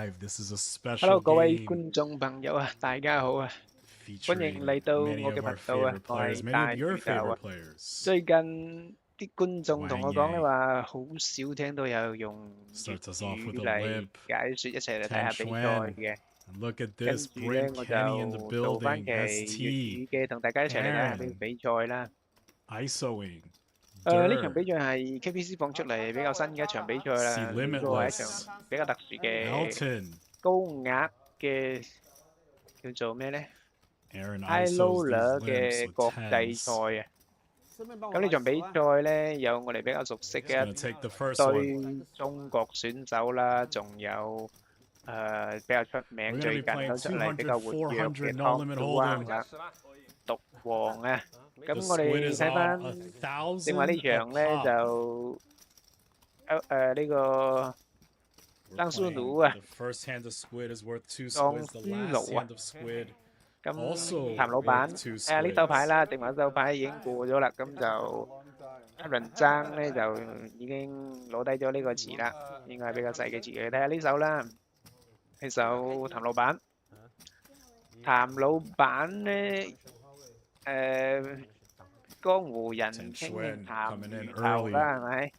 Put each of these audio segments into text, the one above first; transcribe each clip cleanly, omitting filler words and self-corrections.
live. This is a Hello special 各位 game 觀眾朋友啊，大家好啊，歡迎 featuring 嚟到 many 我嘅 of 頻 our 道啊，favorite 我 players, 係 many 大 of your 宇宙 favorite 啊。players. 最近啲觀眾同我講咧 Wang 話，好少聽到有用粵 starts us off 語 with a 嚟 limp. 解説一齊嚟睇 Tan 下比賽 Xuan. 嘅。And look at 跟 this, 住咧， Brent 我 Kenny in the 就做翻 building. 期粵 ST, 語嘅，同大家一齊嚟睇下呢個 Aaron, 比賽啦。 ISOing, 呢場 Dur, 比賽係 KPC 放出嚟比較新嘅一場比賽 C 啦。呢個係一場 Limitless, 比較特殊嘅 Elton, 高額嘅叫做咩咧 Aaron？High ISOs these Roller limps 嘅 with 國際 10s. 賽啊！咁呢場比賽咧，有我哋比較熟悉 He's 嘅 gonna 一 take the first one. 對中國選手啦，仲有比較出 We're 名， gonna 最 be 近都 playing 出嚟比 200, 較活躍嘅 400, no Tom limit Duan hold'em. 啦，毒王啊！ The 咁我 squid 哋 is 睇 on 翻正話呢 1,000 a 場咧 pop. 就呢個 We're 張書 playing 奴啊， the first hand of squid is worth 2江 squids. The 書 last 奴啊。 hand of squid 咁 also 譚老闆 worth 2呢手牌 squids. 啦，定話手牌已經過咗啦，咁就一輪爭咧就已經攞低咗呢個詞啦，應該係比較細嘅詞嘅。睇下呢手啦，呢手譚老闆，譚老闆咧江湖人 Tan 稱 Xuan 譚 coming in 魚頭 early. 啦，係咪？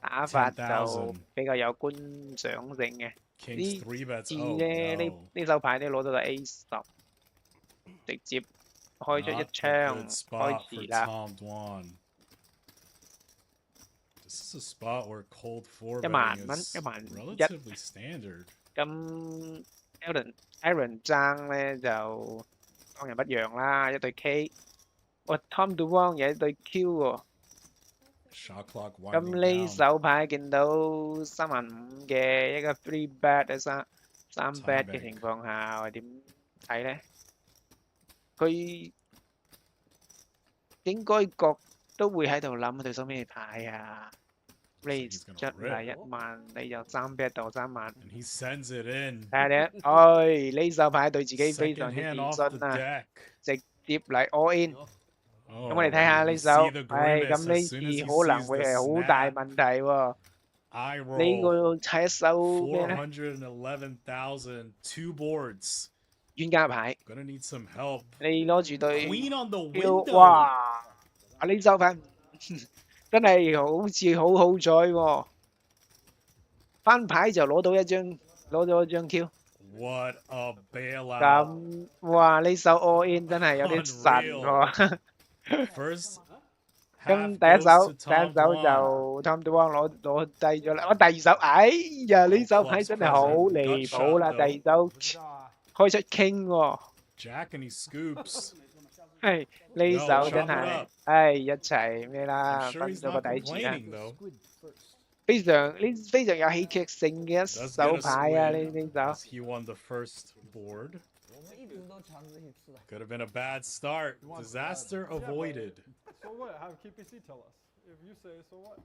打法就 10,000. 比較有觀賞性嘅。 King's 呢 3 bets. 次 Oh 咧呢手牌咧攞到個 A10，直接開出一 Not a 槍 good 開 spot for 始啦。 Tom Dwan. This is a spot where cold 4 1 betting 萬蚊， is 1萬1。 relatively standard. 咁 Aaron 爭咧就當仁不讓啦，一對 K。哇 Tom Duan 有一對 Q 喎。 Shot clock 咁 winding 呢 down. 手牌見到3萬5嘅一個 3 bet 三 bet 嘅 Tie 情 bank. 況下，我點睇咧？佢應該都會喺度諗對手咩牌啊？ Looks like 你 he's 出 gonna 嚟 rip. 1萬，你就3 bet 到3萬。 And he sends it in. 睇下你，唉，呢手牌對自己非 Second 常之 hand 自 off the 信啊， deck. 直接嚟 all in。 Oh, 咁我哋睇下 you 呢 see 手， the 唉， grimace 咁呢 as soon as 次 he 可能 sees 會 the 係好大 snap. 問題喎。 Eye 呢 roll. 個係一手咩咧？ 411,000. 2 boards. 冤家牌， Gonna need some help. 你攞住對 Queen on the Q， window. 哇！呢手牌真係好似好好彩喎，翻牌就攞咗一張 Q。 What a bailout. 咁哇，呢手 all in 真係有啲神喎。 First 咁 half 第一 goes 手 to Tom Dwan. 就 Tom Duan 攞低咗啦。我第二手，哎呀，呢手牌真係好離譜啦！第二手開出 King 喎， Jack and he scoops. 係呢手真係，唉一齊咩 I'm 啦， sure 分 he's 咗個 not 底字啦， complaining though. 非常有戲劇性嘅一 Does 手 get a 牌啊！呢 squid 手 as he won the first board. Could have been a bad start. Disaster avoided. So what? Have KPC tell us. If you say so what?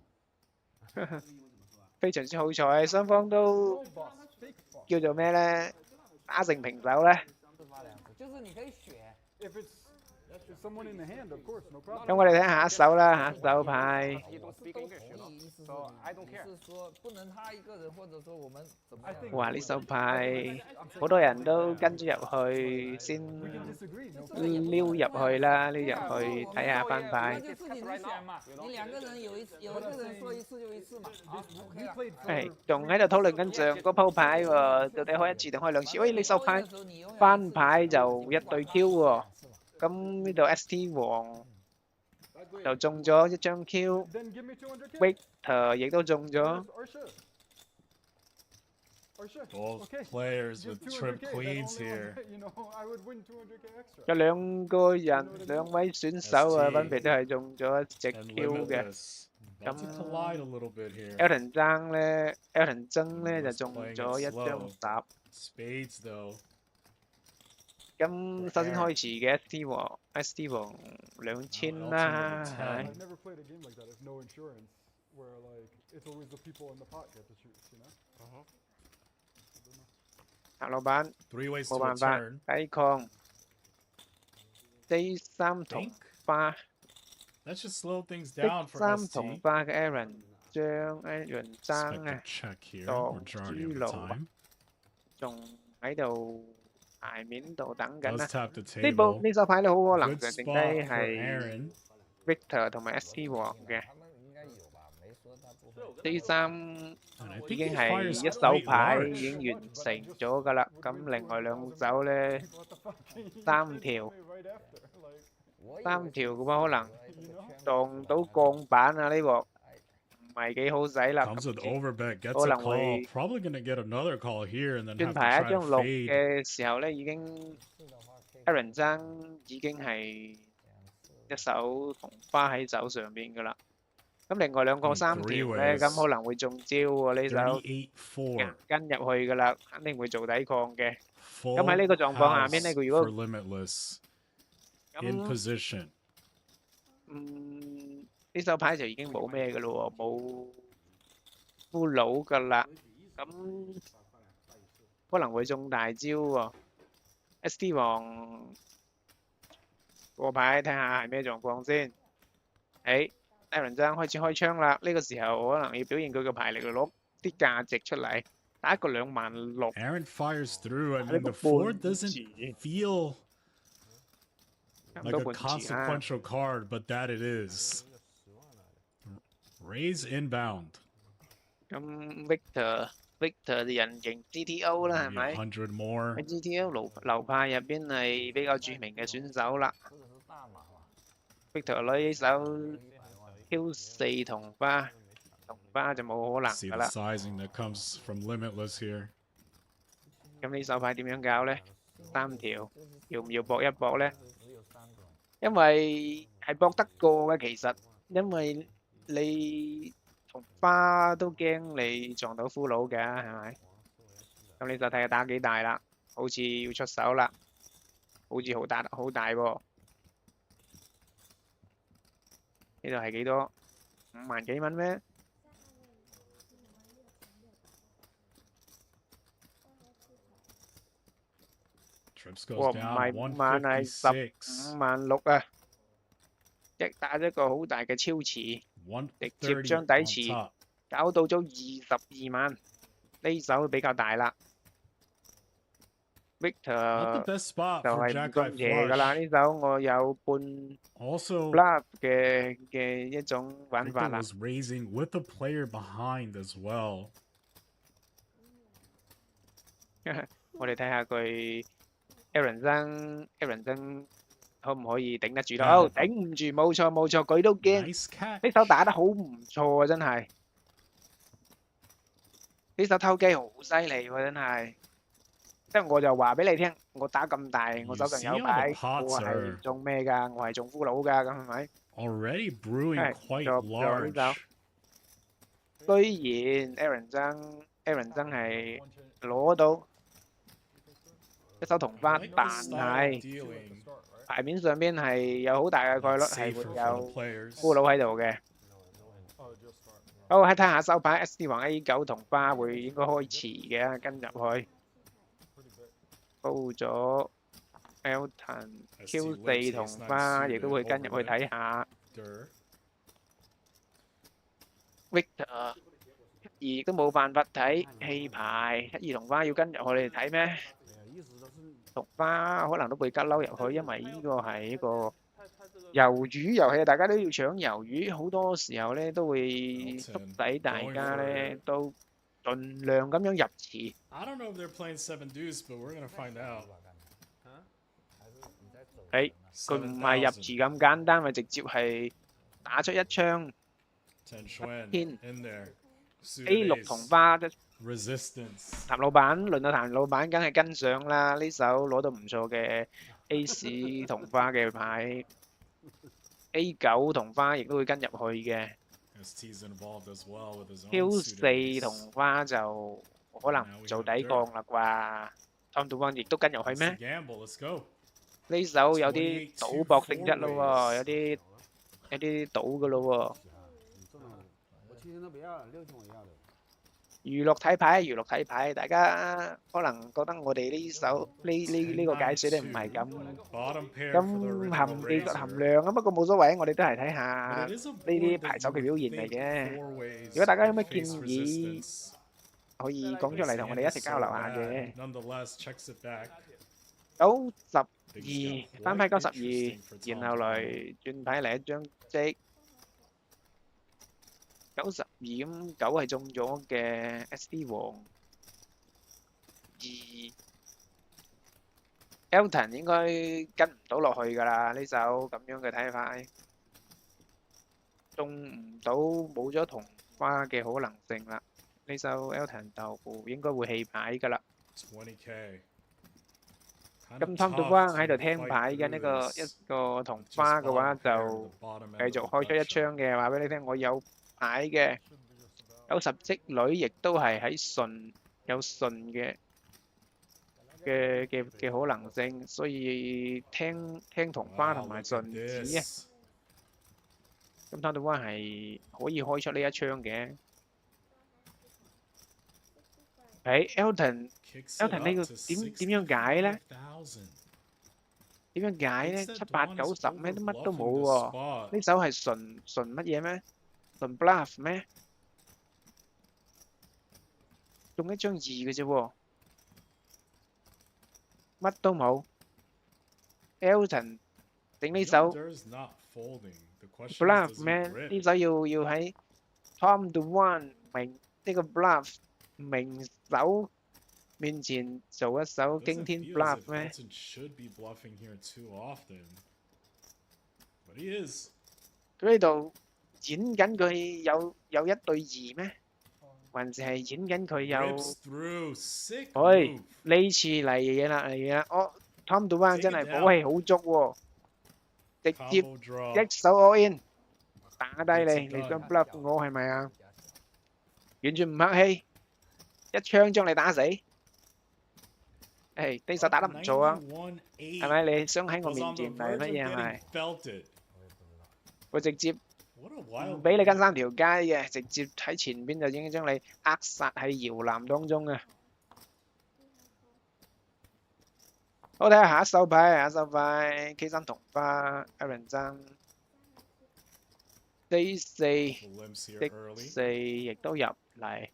非常之好彩，雙方都 No boss. Fake boss. 叫做咩咧，打成平手咧。 If it's someone in the hand, of course, no problem. 咁我哋睇下一手啦，下一手牌。 You don't speak English, you know? So I don't care. 哇！呢手牌好多人都跟咗入去先 We can disagree, no problem. 溜入去啦，溜入去睇下翻牌。We played 係 for 仲喺度討論緊上嗰鋪牌喎，到底開一次定開兩次？喂，你手牌翻牌就一對 Q 喎。咁呢度 ST 王就中咗一張 Q， then give me 200k. Victor 亦都中咗。 Or should. Or should. Both Okay. players Give with 200k, trip then queens only here. one, you know, I would win 200k extra. 有兩個人，兩位選手啊， ST 分別都係中咗一隻 And Q 嘅。 limitless. About to collide a little bit here. Elton 爭咧，Elton 爭咧就 Limitless 中 playing 咗 it 一張 slow. 十。 Spades though. 咁首先開始嘅 ST 王2000啦，係咪？ I've never played a game like that. There's no insurance where like it's always the people in the pot get to choose, you know? 譚老闆 3 ways 冇 to 辦法 return. 抵抗。第三同 Think 花， that should slow things 第 down for 三 ST. 同花嘅 Aaron 將 Aaron 爭 Expect a 啊， check here. 當 Majority 豬 of the 腦啊！ time. 仲喺度牌面度等緊 Does 啦。 tap the 呢 table. 手牌咧好可能 Good 就剩低 spot for 係 Aaron. Victor 同埋 ST 王嘅。呢三 And I 已 think 經 he 係 fires 一手 quite 牌已經 large. 完成咗㗎啦。咁另外兩手咧 What the fuck? He 三 did 條 me right after. Like, 三條嘅話可能 you know? 撞到鋼板啊！呢鑊唔係幾好使啦。 Comes 咁 with 亦 overbet, gets 可 a 能 call. 會 Probably going to get another call here and then 轉 have to 牌一 try to 張六 fade. 嘅時候咧，已經 Aaron 爭已經係一手同花喺手上邊㗎啦。咁另外兩個三條咧，咁可能會中招喎。呢手 38-4. 跟入去㗎啦，肯定會做抵抗嘅。 Full 咁喺呢個狀況下面咧， house 佢如 for 果 Limitless. In 咁 position. 呢手牌就已經冇咩㗎咯喎，冇俘虜㗎啦。咁可能會中大招喎。ST 王個牌睇下係咩狀況先。Aaron 爭開始開槍啦，呢個時候可能要表現佢嘅牌力，攞啲價值出嚟，打一個26000。 Aaron fires through. I 打 mean, 呢個 the 4半 doesn't 字， feel 差唔 like 多 a 半字啦。 consequential card, but that it is. Raise inbound. 咁 Victor 就人形 GTO 啦，係 Maybe 咪？ 100 more. 喺 GTO 流派入邊係比較著名嘅選手啦。Victor 攞呢手 Q4 同花就冇可能 See 㗎 the 啦。 sizing that comes from Limitless here. 咁呢手牌點樣搞咧？三條，要唔要搏一搏咧？因為係搏得過嘅，其實因為你同花都驚你撞到俘虜嘅，係咪？咁你就睇下打幾大啦，好似要出手啦，好似好大喎。呢度係幾多？5萬幾蚊咩？ Trips 哇， goes 唔 down 係5萬，係 156. 15,600啊！打咗個好大嘅超池，直接 130將底 on 池 top. 搞到咗22萬，呢手比較大啦。Not Victor the best spot 就 for 係唔 Jack 咁 Eye 邪㗎啦， Flush. 呢手我有半 Also, bluff 嘅一種玩法 Victor 啦。 was raising with a player behind as well. 我哋睇下佢 Aaron 曾可唔可以頂得住咯？哦，頂唔住，冇錯，佢都驚。 Nice catch. 呢手打得好唔錯啊，真係。呢手偷雞好犀利喎，真係。即係我就話俾你聽，我打咁大，我手上有牌，我係中咩㗎？我係中俘虜㗎，咁係咪？ Already brewing quite 作咗呢 large. 手。雖然 Aaron 曾係攞到一手同花， Like 但 the style 係 of dealing. 牌面上邊係有好大嘅概率係 Safer 會 for 有 the players. 俘虜喺度嘅。 Oh, just start. 好，睇下手牌 ST 王 A9 同花會應該開遲嘅，跟入去。 Pretty big. 煲咗 Elton Q4 同花，亦都會跟入去睇下。 Victor 一二都冇辦法睇氣牌，一二同花要跟入去你哋睇咩？同花可能都會吉嬲入去，因為呢個係一個魷魚遊戲，大家都要搶魷魚，好多時候咧都會促使大家咧都盡量咁樣入池。 I don't know if they're playing 7 deuce, but we're gonna find out. 佢唔係入池咁簡單，咪直接係打出一槍。 Ten Xuan in there. A6 同花， Resistance. 譚老闆輪到譚老闆，梗係跟上啦！呢手攞到唔錯嘅 A4 同花嘅牌，A9 同花亦都會跟入去嘅。 ST's involved as well with his own Q4 同花就可能唔做抵抗啦啩。Tom Dwan 亦都跟入去咩？ Gamble, let's go. 呢手有啲賭博性質咯喎，有啲賭嘅咯喎。娛樂睇牌，大家可能覺得我哋呢手呢個解説咧唔係咁含技術含量啊，不過冇所謂，我哋都係睇下呢啲牌手嘅表現嚟嘅。如果大家有咩建議，可以講出嚟同我哋一齊交流下嘅。Nonetheless, checks it back. 92翻牌92，然後嚟轉牌嚟一張積92咁，9係中咗嘅 SD 王2。Elton 應該跟唔到落去㗎啦，呢手咁樣嘅睇法，中唔到冇咗同花嘅可能性啦。呢手 Elton 豆腐應該會棄牌㗎啦。20K. 咁 Tom DeWang 喺度聽牌嘅呢個一個同花嘅話，就繼續開出一槍嘅，話俾你聽我有牌嘅，有十積女亦都係喺順有順嘅可能性，所以聽同花同埋順子啊。咁 Tom DeWang 係可以開出呢一槍嘅。Elton 呢個點樣解咧？點樣解咧？7、8、9、10咩都乜都冇喎。呢手係純乜嘢咩？純 bluff 咩？中一張2嘅啫喎，乜都冇。Elton 整呢手 bluff 咩？呢手要喺 Tom DeWang 明呢個 bluff 明手面前做一手驚天 bluff 咩？佢呢度演緊佢有1對2咩？還是係演緊佢有？喂，呢次嚟嘢啦！哦 ，Tom DeWang 真係火氣好足喎，直接一手 all in 打低你想 bluff 我係咪啊？完全唔客氣，一槍將你打死。呢手打得唔錯啊，係咪？你想喺我面前係乜嘢係咪？我直接唔俾你跟3條街嘅，直接喺前邊就已經將你扼殺喺搖籃當中啊！好，睇下下一手牌，K3同花 Aaron 爭 D4 亦都入嚟。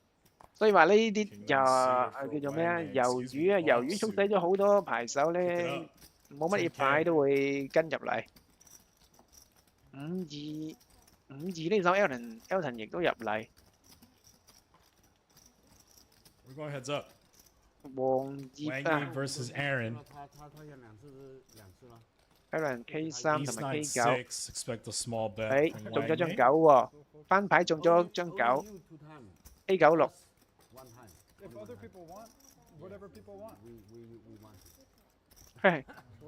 所以話呢啲就叫做咩啊？魷魚促使咗好多牌手咧，冇乜嘢牌都會跟入嚟。5-2呢手 Elton 亦都入嚟。黃葉啊 versus Aaron. Aaron K3 同埋 K9，中咗張9喎，翻牌中咗張9 A96。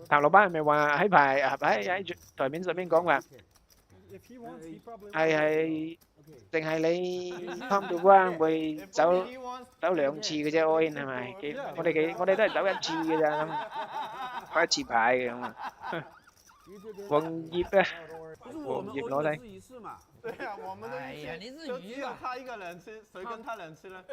譚老闆係咪話喺台面上面講話係定係你 Tom DeWang 會走2次嘅啫 all in 係咪？我哋都係走1次嘅咋，開1次牌嘅咁啊。黃葉啊，黃葉攞低。对呀，我們都就只有他一個人吃，誰跟他人吃呢？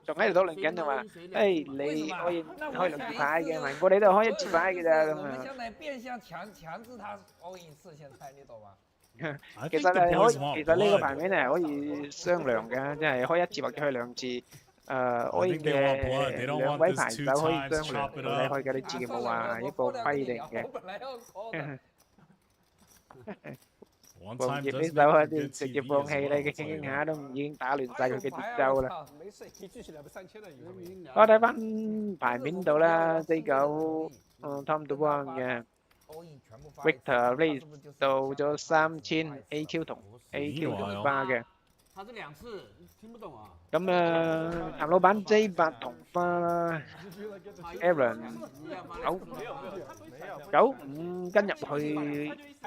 仲喺度討論緊啊嘛，你可以開2次牌嘅，我哋都係開1次牌嘅咋咁啊。現在變相強制他 all in 4，現在你懂嗎？其實呢個牌面係可以商量嘅，即係開1次或者開2次。all in 嘅2位牌手可以商量，到底開幾多次嘅，冇話一個規定嘅。黃葉呢手啊，直接放棄你嘅傾下都已經打亂晒佢嘅節奏啦。我睇翻牌面度啦，J9 Tom DeWang 嘅 Victor Reis 到咗3000 AQ 同花嘅。咁譚老闆 J8 同花 Aaron 95跟入去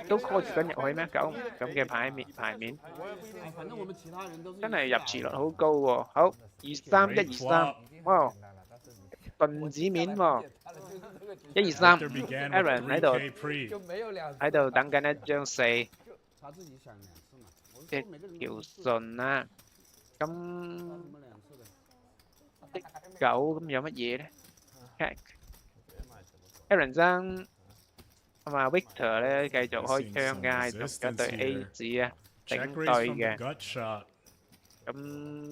都 call 住跟入去咩？95咁嘅牌面真係入池率好高喎。好23123，哇，盾子面喎。123 Aaron 喺度等緊一張4。一條順啊，咁9咁有乜嘢咧 ？Aaron 生同埋 Victor 咧繼續開槍嘅，係中咗對 A 字啊，頂對嘅。咁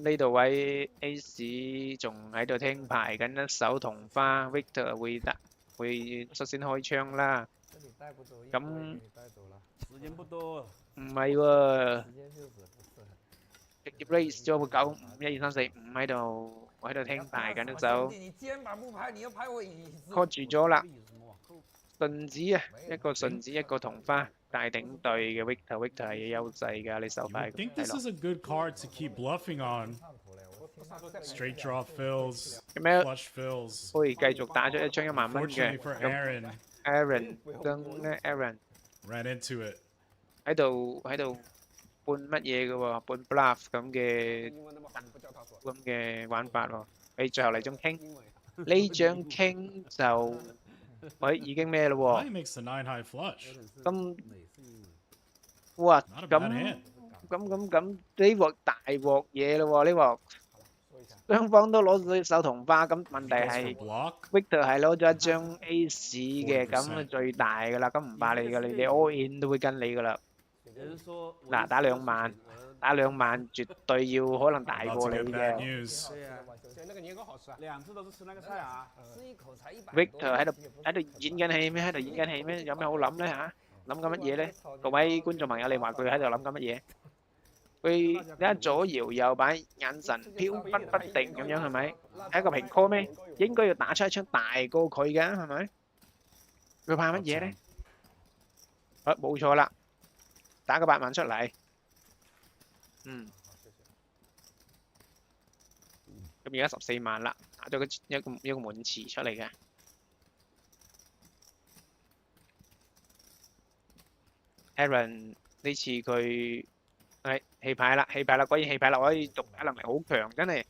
呢度位 Ace 仲喺度聽牌緊一手同花 ，Victor 會率先開槍啦。咁時間不多。唔係喎，直接 raise 咗個9、5、1、2、3、4、5喺度聽牌緊一手，call 住咗啦。順子啊，一個順子一個同花，大頂隊嘅 Victor 係有優勢㗎，你手 You 牌 would think 係 this 咯。 is a good card to keep bluffing on. Straight draw fills, 咁樣 flush fills. 可以繼續打咗一張1萬蚊 Fortunately 嘅。 for 咁 Aaron, Aaron 咧 Aaron ran into it. 喺度半乜嘢嘅喎，半 bluff 咁嘅玩法喎。你最後嚟張 king，呢張 king 就已經咩咯 Now 喎？ he makes the 9 high flush. 咁哇 Not a bad 咁 hand. 呢鑊大鑊嘢咯喎，呢鑊雙方都攞咗手同花，咁問題 Goes for 係 block. Victor 係攞咗一張 Ace 嘅，咁最大㗎啦，咁唔怕你㗎，你 all in 都會跟你㗎啦。嗱，打2萬，打2萬絕對要可能大 About 過 to 你 get bad 嘅。news. 兩次都是吃那個菜啊。 Victor 喺度演緊戲咩？喺度演緊戲咩？有咩好諗咧嚇？諗緊乜嘢咧？各位觀眾朋友，你話佢喺度諗緊乜嘢？佢一左搖右擺，眼神飄忽不定咁樣係咪？係一個平 call 咩？應該要打出一槍大過佢㗎係咪？佢怕乜嘢咧？冇錯啦，打個8萬出嚟。咁而家14萬啦，打咗一個滿池出嚟嘅。Aaron 呢次佢係棄牌啦，果然棄牌啦，可以讀牌能力好強，真係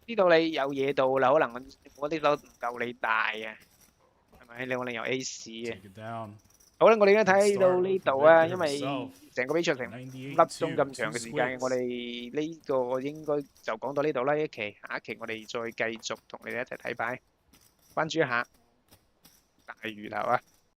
知道你有嘢到啦，可能我啲手唔夠你大啊，係咪？你可能有 Ace 嘅。 Take it down. 好啦，我哋而家睇到呢度啊，因為 Himself. 成個比賽成5粒鐘咁長嘅時間，我哋呢個應該就講到呢度啦。一期下一期我哋再繼續同你哋一齊睇牌，關注一下大魚頭啊！